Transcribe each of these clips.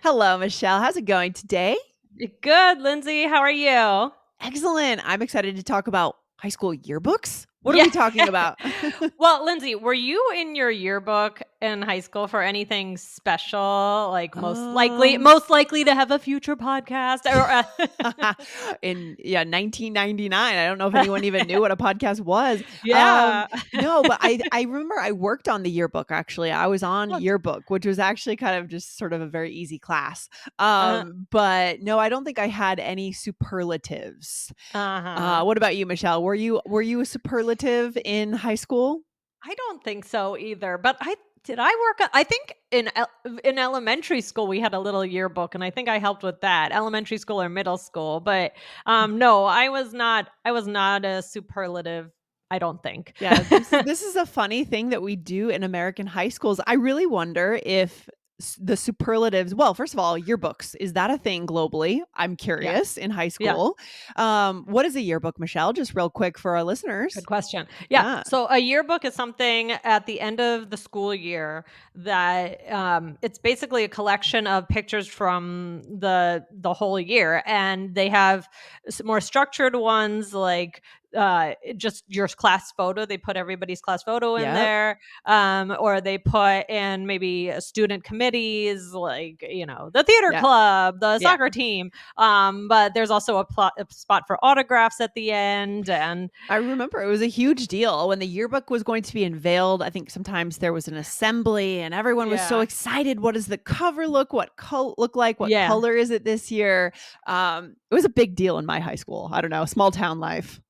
Hello, Michelle. How's it going today? Good, Lindsay. How are you? Excellent. I'm excited to talk about high school yearbooks. What are Yeah. we talking about? Well, Lindsay, were you in your yearbook in high school for anything special? Like um, most likely to have a future podcast in 1999. I don't know if anyone even knew what a podcast was. Yeah. No, but I remember I worked on the yearbook actually. I was on Oh, yearbook, which was actually kind of just sort of a very easy class. uh, But no, I don't think I had any superlatives. uh-huh. What about you, Michelle? Were you a superlative in high school? I don't think so either, but I think in elementary school we had a little yearbook and I think I helped with that. Elementary school or middle school, but no, I was not a superlative, I don't think. Yeah, this is a funny thing that we do in American high schools. I really wonder if the superlatives, well, first of all, yearbooks, is that a thing globally? I'm Yeah. curious in high Yeah. school. What is a yearbook, Michelle? Just real quick for our Good listeners. question. Yeah. Yeah. So a yearbook is something at the end of the school year that it's basically a collection of pictures from the whole year, and they have more structured ones like just your class photo. They put everybody's class photo in Yep. there, or they put in maybe student committees like the theater Yeah. club, the Yeah. soccer team. But there's also a spot for autographs at the end, and I remember it was a huge deal when the yearbook was going to be unveiled. I think sometimes there was an assembly and everyone was so yeah. excited. What does the cover look like? What Yeah. color is it this year? It was a big deal in my high school. I don't know, small town life.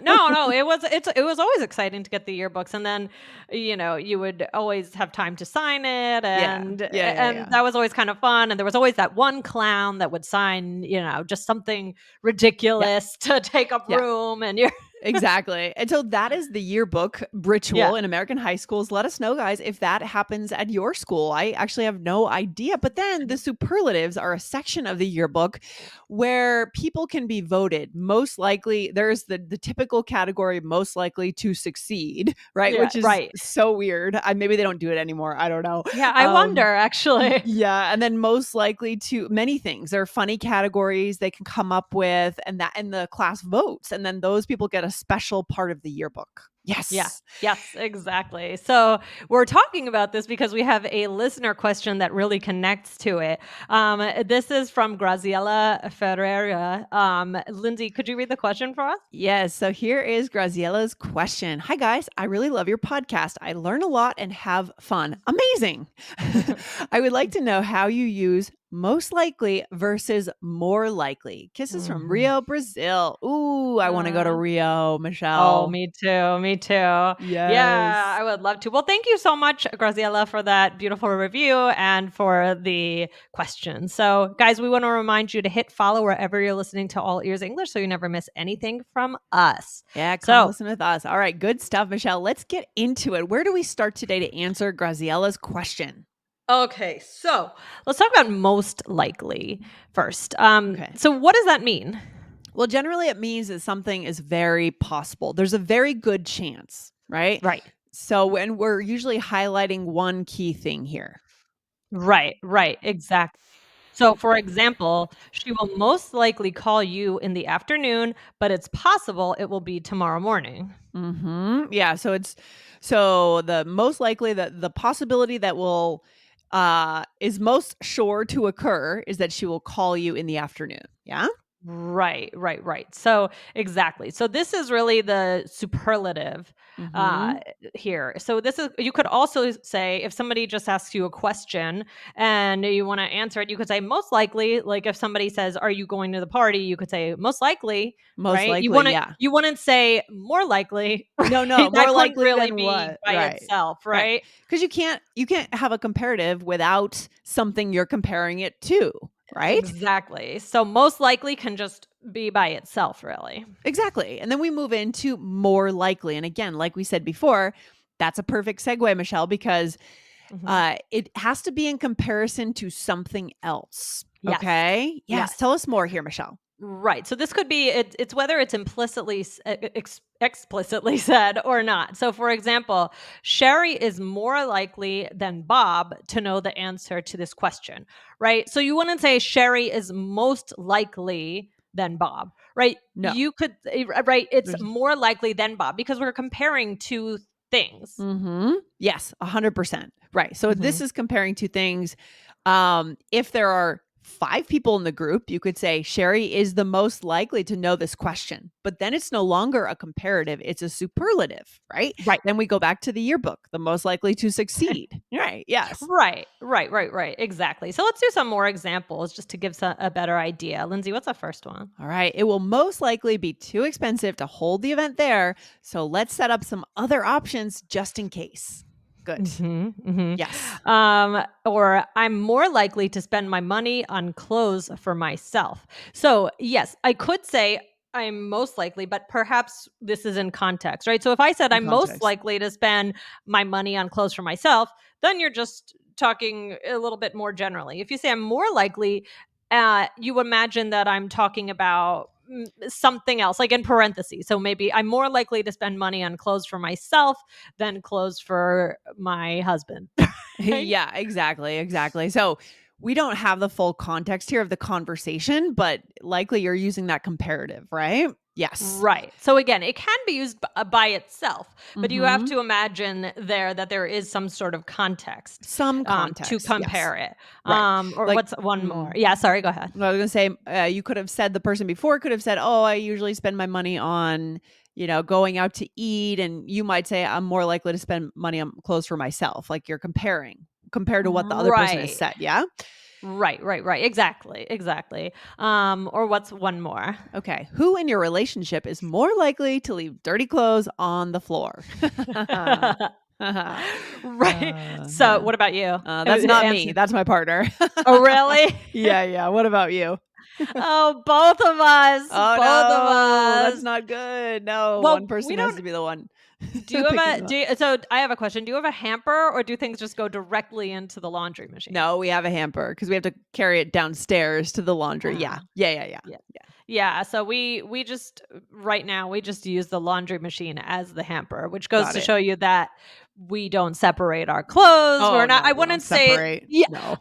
No, it was always exciting to get the yearbooks, and then, you would always have time to sign it, Yeah. Yeah, yeah, and yeah. that was always kind of fun, and there was always that one clown that would sign, just something Yeah. ridiculous to take up Yeah. room, and you're Exactly. And so that is the yearbook ritual yeah. in American high schools. Let us know, guys, if that happens at your school. I actually have no idea. But then the superlatives are a section of the yearbook where people can be voted. Most likely, there's the typical category most likely to succeed, right? Yeah, Which is right. so weird. Maybe they don't do it anymore. I don't know. Yeah, I Um, wonder, actually. yeah, and then most likely to many things. There are funny categories they can come up with, and the class votes, and then those people get a special part of the yearbook. Yeah. Yes. Yes, exactly. So we're talking about this because we have a listener question that really connects to it. This is from Graziella Ferreira. Lindsay, could you read the question for us? Yes. So here is Graziella's question. Hi, guys. I really love your podcast. I learn a lot and have fun. Amazing. I would like to know how you use most likely versus more likely. Kisses from Mhm. Rio, Brazil. Ooh, I want to go to Uh, Rio, oh, Michelle. me too. Me too. Yeah, Yes. I would love to. Well, thank you so much, Graziella, for that beautiful review and for the question. So, guys, we want to remind you to hit follow wherever you're listening to All Ears English so you never miss anything from us. Yeah, come So, listen with us. All right, good stuff, Michelle. Let's get into it. Where do we start today to answer Graziella's question? okay, so let's talk about most likely first. Okay. So what does that mean? Well, generally, it means that something is very possible. There's a very good chance, right? Right. So, when we're usually highlighting one key thing here. Right, exactly. So, for example, she will most likely call you in the afternoon, but it's possible it will be tomorrow morning. Yeah. So the most likely that the possibility that will is most sure to occur is that she will call you in the afternoon. Yeah. Right. So exactly. So this is really the superlative uh Mm-hmm. here. So this is you could also say if somebody just asks you a question and you want to answer it, you could say most likely, like if somebody says, "Are you going to the party?" you could say most likely, Most right? You likely, want to yeah. you wouldn't say more likely, No, right? no, That more couldn't likely really than be what? by Right. itself, Right. right? Because you can't have a comparative without something you're comparing it to, right? Exactly. So most likely can just be by itself, really. Exactly. And then we move into more likely. And again, like we said before, that's a perfect segue, Michelle, because Mhm. it has to be in comparison to something else. Yes. Okay. Yes. Yes. Tell us more here, Michelle. Right. So this could be it's whether it's explicitly said or not. So for example, Sherry is more likely than Bob to know the answer to this question, right? So you wouldn't say Sherry is most likely than Bob, right? No. You could right, it's There's more likely than Bob because we're comparing two things. Yes, 100%. Right. So this Mhm. is comparing two things. If there are 5 people in the group, you could say Sherry is the most likely to know this question. But then it's no longer a comparative, it's a superlative, right? Right. Then we go back to the yearbook, the most likely to succeed. Right. Yes. Right. Exactly. So let's do some more examples just to give a better idea. Lindsay, what's the first one? All right. It will most likely be too expensive to hold the event there. So let's set up some other options just in case. Good. Mhm, mhm. Yes. Or I'm more likely to spend my money on clothes for myself. So, yes, I could say I'm most likely, but perhaps this is in context, right? So if I said In I'm most context. likely to spend my money on clothes for myself, then you're just talking a little bit more generally. If you say I'm more likely, you imagine that I'm talking about something else, like in parentheses. So maybe I'm more likely to spend money on clothes for myself than clothes for my husband, right? Yeah, exactly, exactly. So we don't have the full context here of the conversation, but likely you're using that comparative, right? Yes. Right. So again, it can be used by itself, but you have Mhm. to imagine there that there is some sort of context Some to context, yes. compare it. Right. Or Like what's one more? mm, Yeah, sorry, go ahead. I was gonna say, you could have said the person before could have said, "Oh, I usually spend my money on, going out to eat," and you might say, "I'm more likely to spend money on clothes for myself." Like you're compared to what the other person has Right. said. Yeah. Right. Exactly. Or what's one more? Okay. Who in your relationship is more likely to leave dirty clothes on the floor? Right. So, Yeah. what about you? That's not Answer. me. That's my partner. Oh, really? Yeah. Yeah. What about you? Oh, both of us. Oh Both of no, that's us. not good. No, one Well, we person has don't to be the one do you have picking a them up. do you, so I have a question. Do you have a hamper or do things just go directly into the laundry machine? No, we have a hamper because we have to carry it downstairs to the laundry. Uh, Yeah. Yeah. Yeah. Yeah. yeah. Yeah. Yeah, so we just right now we just use the laundry machine as the hamper, which goes Got to it. show you that we don't separate our clothes. We're Oh not no, I we don't wouldn't say separate. yeah, No.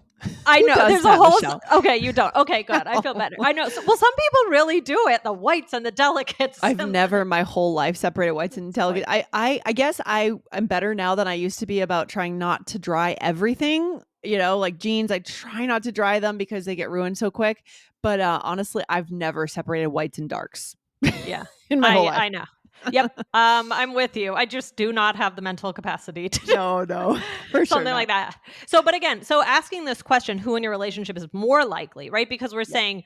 I Who know. does There's a that, whole Michelle? okay, you don't. Okay, good. I feel better. I know. So, well, some people really do it, the whites and the delicates I've and never my whole life separated whites and it's delegates. like I guess I am better now than I used to be about trying not to dry everything. Like jeans, I try not to dry them because they get ruined so quick. But honestly, I've never separated whites and darks yeah. in my whole life. I know. Yep. I'm with you. I just do not have the mental capacity to do No, no, for sure something like not. that. So, but again, so asking this question, who in your relationship is more likely, right? Because we're Yeah. saying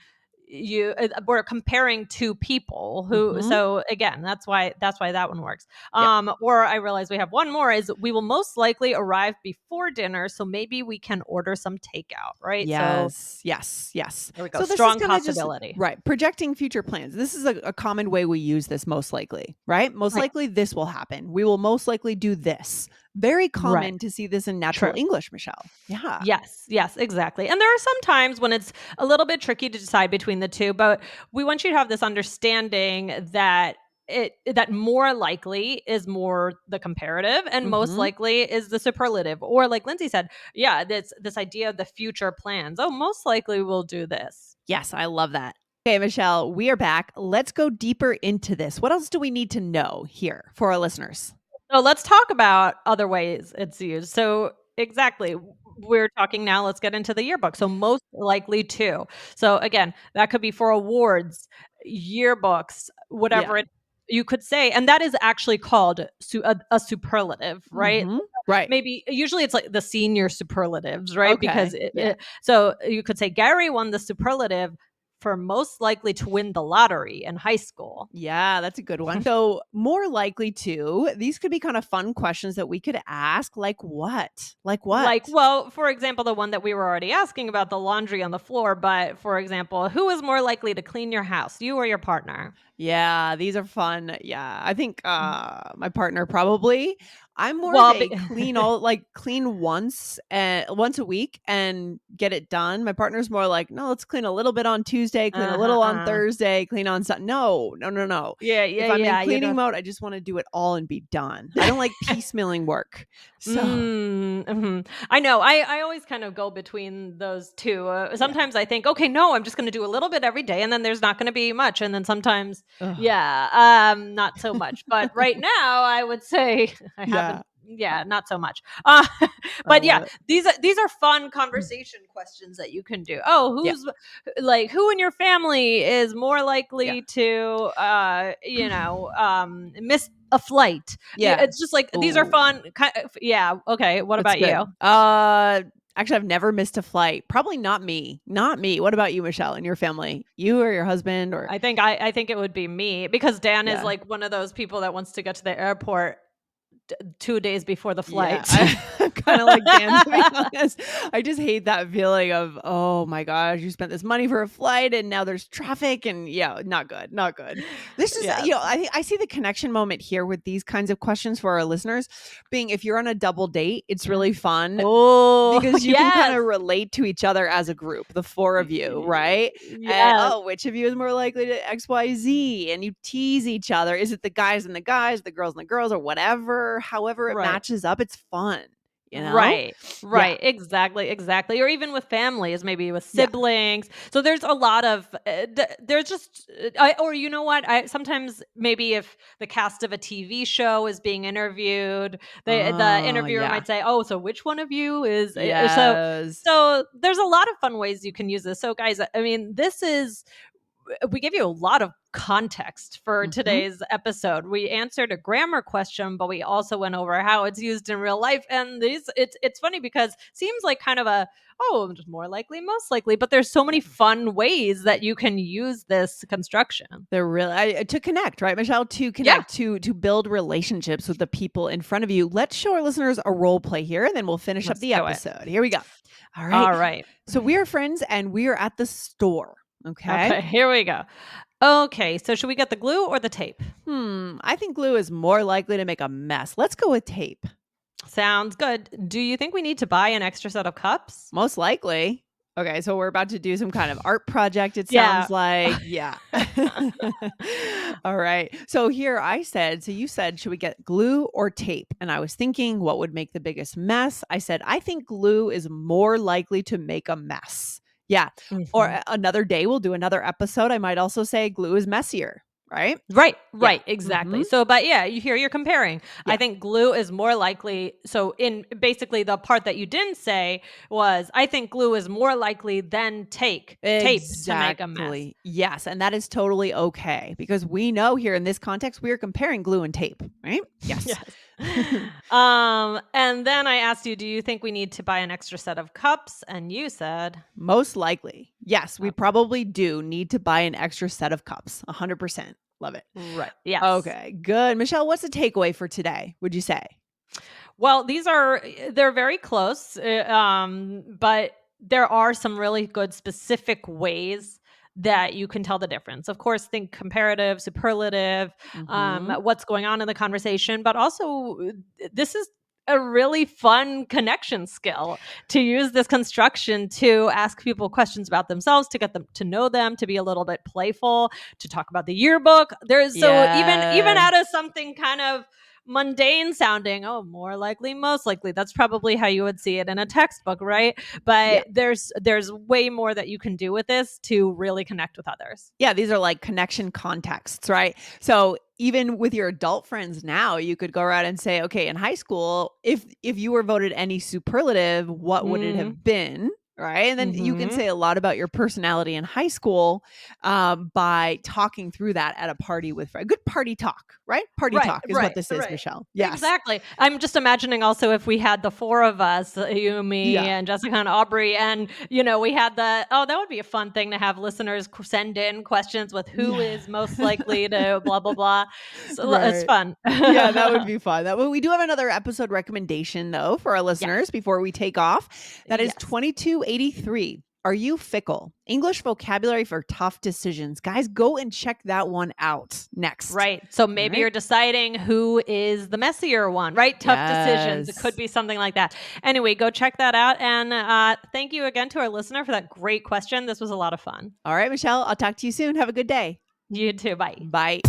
we're comparing two people who Hmm. so again that's why that one works. Yep. Or I realize we have one more is we will most likely arrive before dinner, so maybe we can order some takeout, right? So Yes, yes, yes. there we go, So this is strong kind of just possibility. right, projecting future plans. This is a common way we use this most likely, right? Most Right. likely this will happen. We will most likely do this. Very Right. common to see this in natural True. English, Michelle. Yeah. Yes, exactly. And there are some times when it's a little bit tricky to decide between the two, but we want you to have this understanding that that more likely is more the comparative and most Hmm. likely is the superlative. Or like Lindsay said, yeah, this idea of the future plans. Oh, most likely we'll do this. Yes, I love that. Okay, Michelle, we are back. Let's go deeper into this. What else do we need to know here for our listeners? So let's talk about other ways it's used. So exactly, we're talking now. Let's get into the yearbook. So most likely to. So again, that could be for awards, yearbooks, Yeah. whatever it. You could say, and that is actually called a superlative, right? Hmm. Right. Maybe usually it's like the senior superlatives, right? Because Okay. Yeah. so you could say Gary won the superlative for most likely to win the lottery in high school. Yeah, that's a good one. So, more likely to, these could be kind of fun questions that we could ask, like what? Like what? Like, well, for example, the one that we were already asking about the laundry on the floor, but for example, who is more likely to clean your house, you or your partner? Yeah, these are fun. Yeah, I think Mm. my partner probably. I'm more of Well, a clean once a week and get it done. My partner's more like, no, let's clean a little bit on Tuesday, clean a uh-huh, little on uh. Thursday, clean on Sunday. No, no, no, no. Yeah, yeah, If I'm in yeah, you cleaning don't. mode, I just want to do it all and be done. I don't like piecemealing work. So Mhm. I know. I always kind of go between those 2. yeah. Sometimes I think, "Okay, no, I'm just gonna do a little bit every day, and then there's not gonna be much." And then sometimes, Ugh. yeah, not so much. But right now, I would say I Yeah. haven't, yeah, not so much. I But yeah, love it. these are fun conversation questions that you can do. Oh, Yeah. who in your family is more Yeah. likely to, miss a flight? Yeah. It's just like these are Ooh. fun. Yeah. Okay. What That's about you? good. Actually, I've never missed a flight. Probably not me. Not me. What about you, Michelle, and your family? You or your husband or I think it would be me because Dan is yeah. like one of those people that wants to get to the airport 2 days before the Yeah. flight. I'm kinda like Dan, to be honest. I just hate that feeling of, "Oh my gosh, you spent this money for a flight and now there's traffic," and yeah, not good, not good. This is Yes. I see the connection moment here with these kinds of questions for our listeners being if you're on a double date, it's really fun Oh, because you can yes. kinda relate to each other as a group, the 4 of you, right? And, Yes. "Oh, which of you is more likely to XYZ?" And you tease each other. Is it the guys and the guys, the girls and the girls, or whatever? However it Right. matches up, it's fun, you know? Right, Yeah, right, exactly, exactly, or even with families, maybe with yeah. siblings. So there's a lot of, there's just, or you know what? I sometimes maybe if the cast of a TV show is being interviewed, the Oh, interviewer yeah. might say, "Oh, so which one of you is?" Yes. So there's a lot of fun ways you can use this. So guys, I mean, this is we gave you a lot of context for Mhm. today's episode. We answered a grammar question, but we also went over how it's used in real life. And it's funny because it seems like kind of a, oh, just more likely, most likely, but there's so many Yeah. fun ways that you can use this construction. They're really to connect, right, Michelle? To Yeah, connect, to build relationships with the people in front of you. Let's show our listeners a role play here, and then we'll finish up let's the do it. episode. Here we go. All right. All right. So we are friends, and we are at the store, okay? Okay, here we go. Okay, so should we get the glue or the tape? I think glue is more likely to make a mess. Let's go with tape. Sounds good. Do you think we need to buy an extra set of cups? Most likely. Okay, so we're about to do some kind of art project, it Yeah. sounds like. Yeah. All right. So here I said, so you said, should we get glue or tape? And I was thinking, what would make the biggest mess? I said, I think glue is more likely to make a mess. Yeah. Or Mhm. another day, we'll do another episode. I might also say glue is messier, right? Right, Yeah. right, exactly. Hmm. So, but yeah, you're comparing. I Yeah. think glue is more likely. So, in basically the part that you didn't say was, I think glue is more likely than tape to make a mess. Exactly. Yes, and that is totally okay because we know here in this context we are comparing glue and tape, right? Yes. Yes. And then I asked you, do you think we need to buy an extra set of cups? And you said, Most likely. Yes, we okay, probably do need to buy an extra set of cups. 100%. Love it. right, yes. Okay, good. Michelle, what's the takeaway for today, would you say? Well, they're very close, but there are some really good specific ways that you can tell the difference. Of course, think comparative, superlative, Mhm. what's going on in the conversation, but also this is a really fun connection skill to use this construction to ask people questions about themselves, to get them to know them, to be a little bit playful, to talk about the yearbook. There's so even Yeah. out of something kind of mundane sounding, oh, more likely, most likely, that's probably how you would see it in a textbook, right? Yeah. But there's way more that you can do with this to really connect with others. Yeah, these are like connection contexts, right? So even with your adult friends now, you could go around and say, okay, in high school, if you were voted any superlative, what would it Mm, have been? Right. And then you can mhm. say a lot about your personality in high school by talking through that at a party with friends. Good party talk, right? Party Right, talk is what right, this is, right. Michelle. Yes. Exactly. I'm just imagining also if we had the 4 of us, you, me, Yeah. and Jessica and Aubrey, and, we had that would be a fun thing to have listeners send in questions with who Yeah. is most likely to blah, blah, blah. So, it's Right. fun. Yeah, that would be fun. That we do have another episode recommendation though for our Yes. listeners before we take off. That is Yes. 2283. Are you fickle? English vocabulary for tough decisions. Guys, go and check that one out next. Right. So All maybe right. you're deciding who is the messier one, right? Tough decisions. It could Yes. be something like that. Anyway, go check that out. And thank you again to our listener for that great question. This was a lot of fun. All right, Michelle, I'll talk to you soon. Have a good day. You too. Bye. Bye.